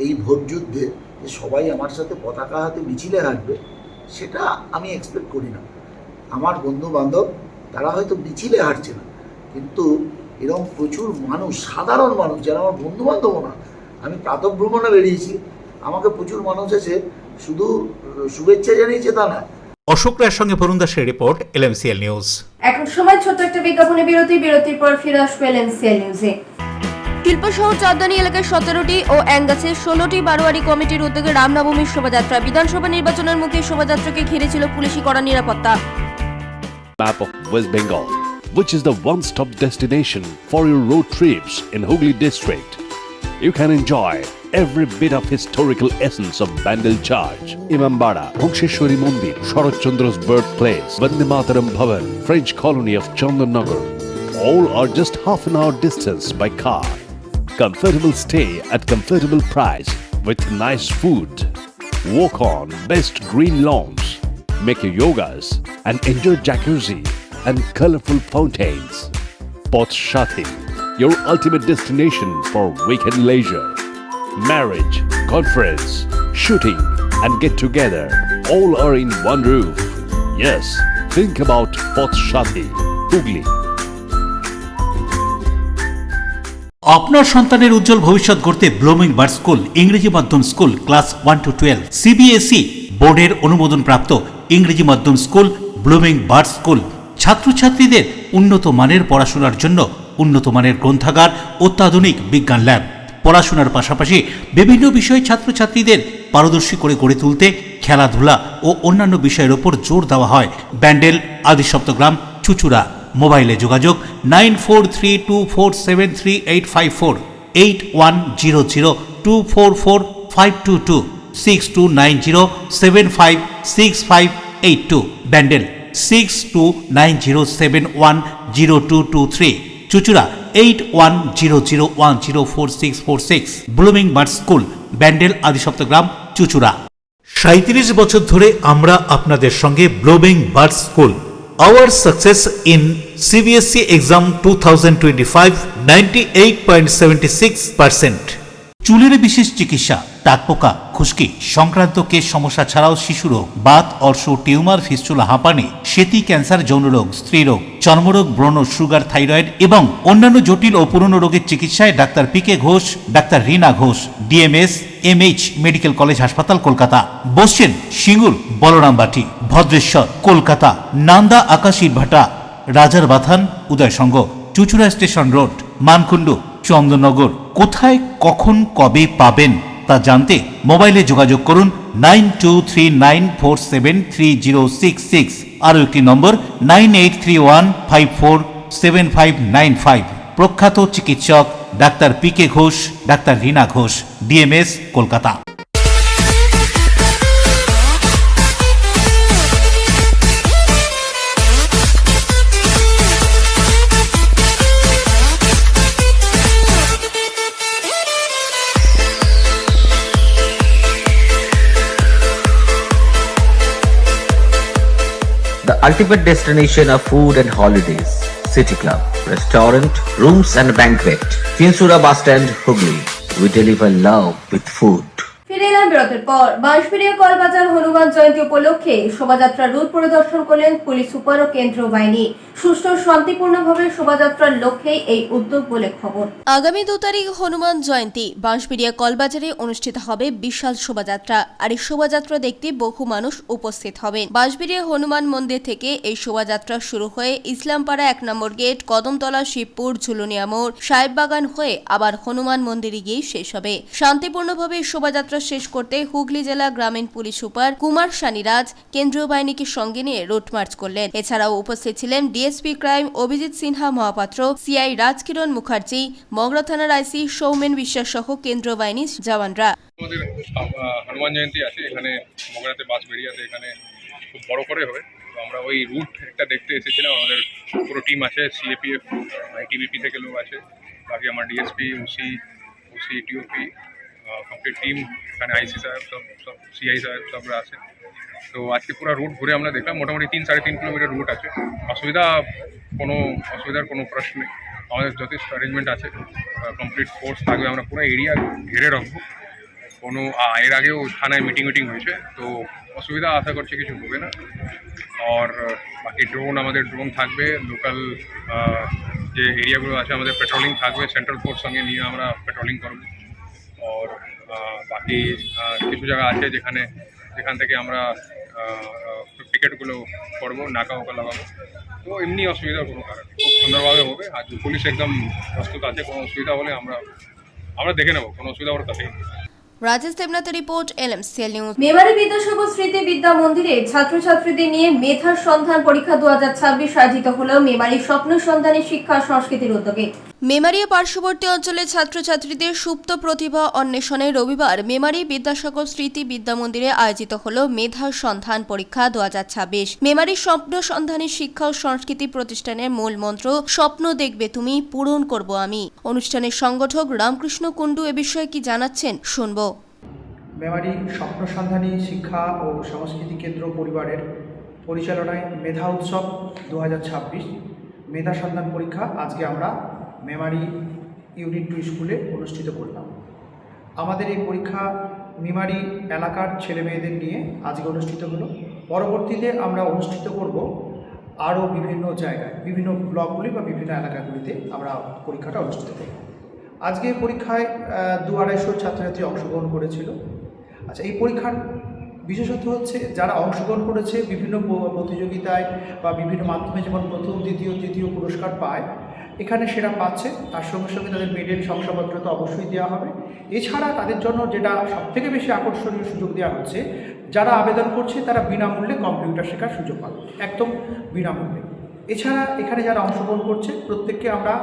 এই ভোট যুদ্ধে যে সবাই আমার সাথে পতাকা হাতে মিছিলে হাঁটবে সেটা আমি এক্সপেক্ট করি না। আমার বন্ধু বান্ধব তারা হয়তো মিছিলে হাঁটছে না, কিন্তু এরকম প্রচুর মানুষ, সাধারণ মানুষ যারা আমার বন্ধু বান্ধবও না, আমি প্রাতঃভ্রমণে বেরিয়েছি, আমাকে প্রচুর মানুষ এসে শুধু শুভেচ্ছা জানিয়েছে তা না। অশোক রায়ের সঙ্গে বরুণ দাসের রিপোর্ট, LMCL নিউজ। এখন সময় ছোট্ট একটা বিজ্ঞাপনে বিরতির পর ফিরে আসবো LMCL নিউজে। শিল্পশহর চাঁদদানি এলাকায় 17টি ও অ্যাঙ্গাসে 16টি বারোয়ারি কমিটির উদ্যোগে রামনবমীর শোভাযাত্রা। বিধানসভা নির্বাচনের মুখে শোভাযাত্রাকে ঘিরে ছিল পুলিশি কড়া নিরাপত্তা। Map of West Bengal, which is the one-stop destination for your road trips in Hooghly district. You can enjoy every bit of historical essence of Bandel Church, Imambara, Bhongsheshwari Mandir, Sharat Chandra's birthplace, Vande Mataram Bhavan, French colony of Chandannagar. All are just half an hour distance by car. Comfortable stay at comfortable price with nice food. Walk on best green lawns, make your yogas and enjoy jacuzzi and colorful fountains. Poth Shati, your ultimate destination for weekend leisure. Marriage, conference, shooting and get together all are in one roof. Yes, think about Poth Shati, Hooghly. আপনার সন্তানের উজ্জ্বল ভবিষ্যৎ গড়তে ব্লুমিং বার্ড স্কুল ইংরেজি মাধ্যম স্কুল ক্লাস 1 to 12 CBSE বোর্ডের অনুমোদন প্রাপ্ত ইংরেজি মাধ্যম স্কুল ব্লুমিং বার্ড স্কুল। ছাত্রছাত্রীদের উন্নত মানের পড়াশোনার জন্য উন্নত মানের গ্রন্থাগার, অত্যাধুনিক বিজ্ঞান ল্যাব। পড়াশোনার পাশাপাশি বিভিন্ন বিষয়ে ছাত্রছাত্রীদের পারদর্শী করে গড়ে তুলতে খেলাধুলা ও অন্যান্য বিষয়ের ওপর জোর দেওয়া হয়। ব্যান্ডেল, আদি সপ্তগ্রাম, চুচুড়া। মোবাইলে যোগাযোগ 9432473854, 8100244522, 6290756582, Bandel 6290710223, Chuchura 8100104646, blooming bird school, Bandel, আদি সপ্তগ্রাম, চুচুড়া। 37 বছর ধরে আমরা আপনাদের সঙ্গে blooming bird school. Our success in CBSE exam 2025 98.76%. চুলের বিশেষ চিকিৎসা, টাকপোকা, খুশকি সংক্রান্ত কেশ সমস্যা ছাড়াও শিশুরোগ, বাত, অর্শ, টিউমার, ফিস্টুলা, হাঁপানি, সেতি, ক্যান্সার, যৌনরোগ, স্ত্রীরোগ, চর্মরোগ, ব্রণ, সুগার, থাইরয়েড এবং অন্যান্য জটিল ও পুরনো রোগের চিকিৎসায় doctor PK Ghosh, doctor Rina Ghosh, DMS MH medical college হাসপাতাল, কলকাতা। বসছেন সিঙ্গুর, বলরামবাটি, ভদ্রেশ্বর, কলকাতা। নান্দা, আকাশ ইটভাটা, রাজার বাথান, উদয়সঙ্গ, চুচুড়া স্টেশন রোড, মানকুণ্ডু, চন্দননগর। কোথায়, কখন, কবে পাবেন তা জানতে মোবাইলে যোগাযোগ করুন 9239473066, আরও একটি নম্বর 9831547595। প্রখ্যাত চিকিৎসক doctor PK Ghosh, doctor Rina Ghosh, DMS, Kolkata. The ultimate destination of food and holidays. City Club, restaurant, rooms and banquet. Finsura Bus Stand, Hooghly. We deliver love with food. ফিরে এলাম বিরতির পর। বাঁশবেড়িয়া কলবাজার হনুমান জয়ন্তী উপলক্ষে শোভাযাত্রার রুট পরিদর্শন করলেন পুলিশ সুপার ও কেন্দ্রীয় বাহিনী। সুষ্ঠু শান্তিপূর্ণভাবে শোভাযাত্রার লক্ষ্যেই এই উদ্যোগ বলে খবর। আগামী 2 তারিখ হনুমান জয়ন্তী। বাঁশবেড়িয়া কলবাজারে অনুষ্ঠিত হবে বিশাল শোভাযাত্রা। আর এই শোভাযাত্রা দেখতে বহু মানুষ উপস্থিত হবেন। বাঁশবেড়িয়া হনুমান মন্দির থেকে এই শোভাযাত্রা শুরু হয়ে ইসলামপাড়া 1 নম্বর গেট, কদমতলা, শিবপুর, ঝুলুনিয়া মোড়, সাহেববাগান হয়ে আবার হনুমান মন্দিরে গিয়ে শেষ হবে। শান্তিপূর্ণভাবে শোভাযাত্রা শেষ করতে হুগলি জেলা গ্রামীণ পুলিশ সুপার কুমার সানিরাজ কেন্দ্রীয় বাহিনীকে সঙ্গে নিয়ে রুট মার্চ করলেন। এছাড়াও উপস্থিত ছিলেন DSP crime Abhijit Sinha Mahapatra, CI Rajkiran Mukherjee, Mogra থানার IC সৌমেন বিশ্বাস সহ কেন্দ্রীয় বাহিনীর জওয়ানরা। আমাদের হনুমান জয়ন্তী আছে এখানে মগরাতে, বাঁশবেড়িয়াতে, এখানে খুব বড় করে হবে। তো আমরা ওই রুট একটা দেখতে এসেছিলাম। আমাদের পুরো টিম আছে, CAPF, ITBP থেকে লোক আছে, বাকি আমার DSP, OC, TOP, complete team, এখানে আইসি সাহেব সব সিআই সাহেব সবরা আছে। তো আজকে পুরো রুট ঘুরে আমরা দেখলাম, মোটামুটি 3-3.5 কিলোমিটার রুট আছে। অসুবিধার কোনো প্রশ্ন নেই, আমাদের যথেষ্ট অ্যারেঞ্জমেন্ট আছে, কমপ্লিট ফোর্স থাকবে, আমরা পুরো এরিয়া ঘিরে রাখবো। এর আগেও থানায় মিটিং হয়েছে, তো অসুবিধা আশা করছি কিছু হবে না। আর বাকি আমাদের ড্রোন থাকবে, লোকাল যে এরিয়াগুলো আছে আমাদের পেট্রোলিং থাকবে, সেন্ট্রাল ফোর্স সঙ্গে নিয়ে আমরা পেট্রোলিং করব। আর বাকি কিছু জায়গা আছে যেখান থেকে আমরা পিকেটগুলো করবো, নাকা লাগাবো। তো এমনি অসুবিধা কোনো কারণ খুব সুন্দরভাবে হবে। আর পুলিশ একদম প্রস্তুত আছে, কোনো অসুবিধা হলে আমরা দেখে নেবো, কোনো অসুবিধা ওর কাছেই। রাজেশ দেবনাথের report, LMCL news. Memari Vidyasagar স্মৃতি বিদ্যা মন্দিরে ছাত্রছাত্রীদের নিয়ে মেধার সন্ধান পরীক্ষা 2026 আয়োজিত হল মেমারি স্বপ্ন সন্ধানী শিক্ষা সংস্কৃতির উদ্যোগে। মেমারি পার্শ্ববর্তী অঞ্চলের ছাত্রছাত্রীদের সুপ্ত প্রতিভা অন্বেষণে রবিবার মেমারি বিদ্যাসাগর স্মৃতি বিদ্যা মন্দিরে আয়োজিত হল মেধার সন্ধান পরীক্ষা 2026। মেমারি স্বপ্ন সন্ধানী শিক্ষা ও সংস্কৃতি প্রতিষ্ঠানের মূল মন্ত্র স্বপ্ন দেখবে তুমি, পূরণ করব আমি। অনুষ্ঠানের সংগঠক রামকৃষ্ণ কুণ্ডু এ বিষয়ে কি জানাচ্ছেন শুনব। মেমারি স্বপ্ন সন্ধানী শিক্ষা ও সংস্কৃতি কেন্দ্র পরিবারের পরিচালনায় মেধা উৎসব 2026 মেধা সন্ধান পরীক্ষা আজকে আমরা মেমারি ইউনিট 2 স্কুলে অনুষ্ঠিত করলাম। আমাদের এই পরীক্ষা মেমারি এলাকার ছেলে মেয়েদের নিয়ে আজকে অনুষ্ঠিত হলো। পরবর্তীতে আমরা অনুষ্ঠিত করব আরও বিভিন্ন জায়গায়, বিভিন্ন ব্লকগুলি বা বিভিন্ন এলাকাগুলিতে আমরা পরীক্ষাটা অনুষ্ঠিত করব। আজকে পরীক্ষায় 200-250 ছাত্রছাত্রী অংশগ্রহণ করেছিল। আচ্ছা, এই পরীক্ষার বিশেষত হচ্ছে যারা অংশগ্রহণ করেছে বিভিন্ন প্রতিযোগিতায় বা বিভিন্ন মাধ্যমে, যেমন প্রথম, দ্বিতীয়, তৃতীয় পুরস্কার পায়, এখানে সেরা পাচ্ছে। তার সঙ্গে সঙ্গে তাদের মেডেল, শংসাপত্র তো অবশ্যই দেওয়া হবে। এছাড়া তাদের জন্য যেটা সবথেকে বেশি আকর্ষণীয় সুযোগ দেওয়া হচ্ছে, যারা আবেদন করছে তারা বিনামূল্যে কম্পিউটার শেখার সুযোগ পাবে, একদম বিনামূল্যে। এছাড়া এখানে যারা অংশগ্রহণ করছে প্রত্যেককে আমরা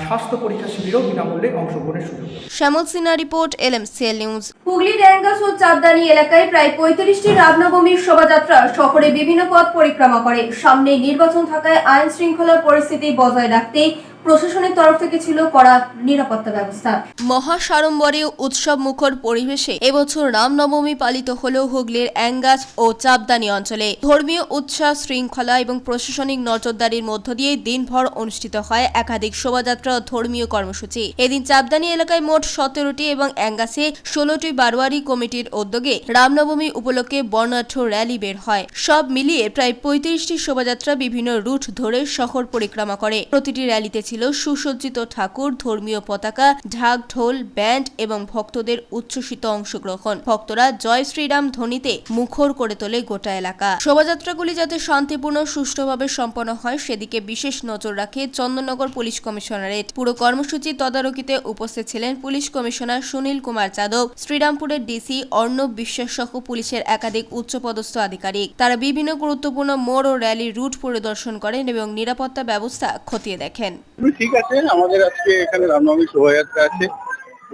স্বাস্থ্য পরীক্ষা শিবিরেও বিনামূল্যে অংশগ্রহণের সুযোগ। Shyamal Sinha report, LMCL news. Hooghly র্যাঙ্গাস ও চাঁদদানি এলাকায় প্রায় 35টি রামনবমীর শোভাযাত্রা শহরে বিভিন্ন পথ পরিক্রমা করে। সামনে নির্বাচন থাকায় আইন শৃঙ্খলার পরিস্থিতি বজায় রাখতে প্রশাসনের তরফ থেকে ছিল কড়া নিরাপত্তা ব্যবস্থা। মহাসাড়ম্বরে উৎসব মুখর পরিবেশে এবছর রামনবমী পালিত হল হুগলির অ্যাঙ্গাস ও চাঁদদানি অঞ্চলে। ধর্মীয় উৎসাহ, শৃঙ্খলা এবং প্রশাসনিক নজরদারির মধ্য দিয়ে দিনভর অনুষ্ঠিত হয় একাধিক শোভাযাত্রা ও ধর্মীয় কর্মসূচি। এদিন চাঁদদানি এলাকায় মোট 17টি এবং অ্যাঙ্গাসে 16টি বারোয়ারি কমিটির উদ্যোগে রামনবমী উপলক্ষে বর্ণাঢ্য র্যালি বের হয়। সব মিলিয়ে প্রায় 35টি শোভাযাত্রা বিভিন্ন রুট ধরে শহর পরিক্রমা করে। প্রতিটি র্যালিতে ছিল সুসজ্জিত ঠাকুর, ধর্মীয় পতাকা, ঢাক, ঢোল, ব্যান্ড এবং ভক্তদের উচ্ছ্বসিত অংশগ্রহণ। ভক্তরা জয় শ্রীরাম ধ্বনিতে মুখর করে তোলে গোটা এলাকা। শোভাযাত্রাগুলি যাতে শান্তিপূর্ণ সুষ্ঠুভাবে সম্পন্ন হয় সেদিকে বিশেষ নজর রাখে চন্দননগর পুলিশ কমিশনারেট। পুরো কর্মসূচি তদারকিতে উপস্থিত ছিলেন পুলিশ কমিশনার সুনীল কুমার যাদব, শ্রীরামপুরের ডিসি অর্ণব বিশ্বাস সহ পুলিশের একাধিক উচ্চপদস্থ আধিকারিক। তারা বিভিন্ন গুরুত্বপূর্ণ মোড় ও র্যালির রুট পরিদর্শন করেন এবং নিরাপত্তা ব্যবস্থা খতিয়ে দেখেন। ঠিক আছে, আমাদের আজকে এখানে রামনবমী শোভাযাত্রা আছে,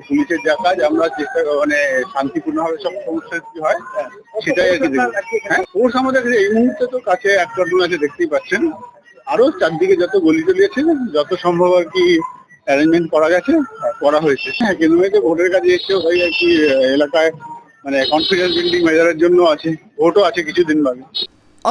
পুলিশের যা কাজ আমরা চেষ্টা শান্তিপূর্ণভাবে সব সমস্যা কি হয় সেটাই আর কি দেখবো। হ্যাঁ, ফোর্স আমাদের এই মুহূর্তে তো কাছে এক কার্টুন আছে, দেখতেই পাচ্ছেন। আরো চারদিকে যত গলি টলি আছে যত সম্ভব আর কি অ্যারেঞ্জমেন্ট করা হয়েছে। হ্যাঁ, কিন্তু ভোটের কাজে এসে ওই আর কি এলাকায় কনফিডেন্স বিল্ডিং মেজারের জন্য আছে, ভোটও আছে কিছুদিন বাদে।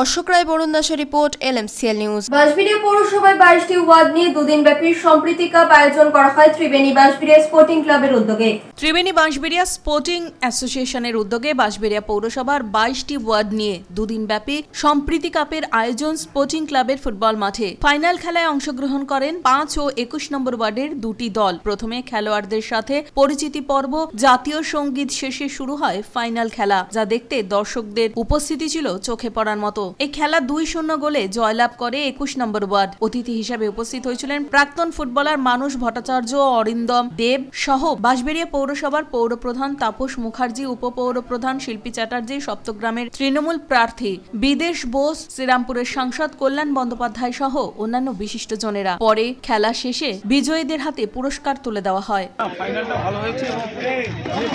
অশোক রায় বরুণ দাসের রিপোর্ট, LMCL নিউজ। বাঁশবেড়িয়া পৌরসভায় 22টি ওয়ার্ড নিয়ে দুদিন ব্যাপী সম্প্রীতি কাপ আয়োজন করা হয় ত্রিবেণী বাঁশবেড়িয়া স্পোর্টিং ক্লাবের উদ্যোগে। ত্রিবেণী বাঁশবেড়িয়া স্পোর্টিং অ্যাসোসিয়েশনের উদ্যোগে বাঁশবেড়িয়া পৌরসভার 22টি ওয়ার্ড নিয়ে দুদিন ব্যাপী সম্প্রীতি কাপের আয়োজন স্পোর্টিং ক্লাবের ফুটবল মাঠে। ফাইনাল খেলায় অংশগ্রহণ করেন 5 ও 21 নম্বর ওয়ার্ডের দুটি দল। প্রথমে খেলোয়াড়দের সাথে পরিচিতি পর্ব, জাতীয় সঙ্গীত শেষে শুরু হয় ফাইনাল খেলা, যা দেখতে দর্শকদের উপস্থিতি ছিল চোখে পড়ার মতো। এই খেলা 2-0 গোলে জয়লাভ করে 21 নম্বর ওয়ার্ড। অতিথি হিসেবে উপস্থিত হয়েছিলেন প্রাক্তন ফুটবলার মানুষ ভট্টাচার্য, অরিন্দম দেব সহ বাঁশবেড়িয়া পৌরসভার পৌরপ্রধান তাপস মুখার্জি, উপপৌরপ্রধান শিল্পী চ্যাটার্জি, সপ্তগ্রামের তৃণমূল প্রার্থী বিদেশ বোস, শ্রীরামপুরের সাংসদ কল্যাণ বন্দ্যোপাধ্যায় সহ অন্যান্য বিশিষ্টজনেরা। পরে খেলা শেষে বিজয়ীদের হাতে পুরস্কার তুলে দেওয়া হয়। ফাইনালটা ভালো হয়েছে,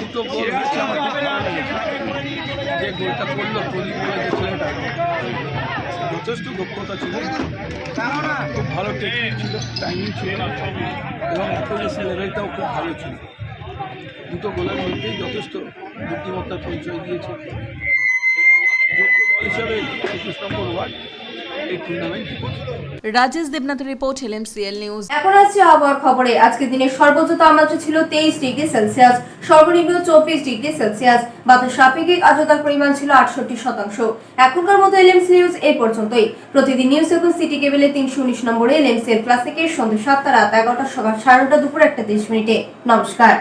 দুটো গোল হয়েছে, আমার খুব ভালো লেগেছে। যে গোলটা করলো প্রদীপ বলে যে ছেলেটা, যথেষ্ট দক্ষতা ছিল, খুব ভালো টেকনিক ছিল, টাইমিং ছিল এবং অপোজিশন লেভেলটাও খুব ভালো ছিল। দুটো গোলের মধ্যেই যথেষ্ট বুদ্ধিমত্তার পরিচয় দিয়েছে যোগ্য দল হিসাবে 21 নম্বর ওয়ার্ড এই টুর্নামেন্ট জিতেছে। রাজেশ দেবনাথের রিপোর্ট, LMCL নিউজ। এখন আসছে আবহাওয়ার খবরে। আজকের দিনে সর্বোচ্চ তাপমাত্রা ছিল 23 ডিগ্রি সেলসিয়াস, সর্বনিম্ন 24 ডিগ্রি সেলসিয়াস। বাতাস আপেক্ষিক আর্দ্রতার পরিমাণ ছিল 68%। এখনকার মতো LMC নিউজ এই পর্যন্তই। প্রতিদিন নিউজ এখন সিটি কেবলে 319 নম্বরে LMCL ক্লাসিকের সন্ধ্যে 7টা, রাত 11টা, সকাল 9:30, দুপুর 1:30। নমস্কার।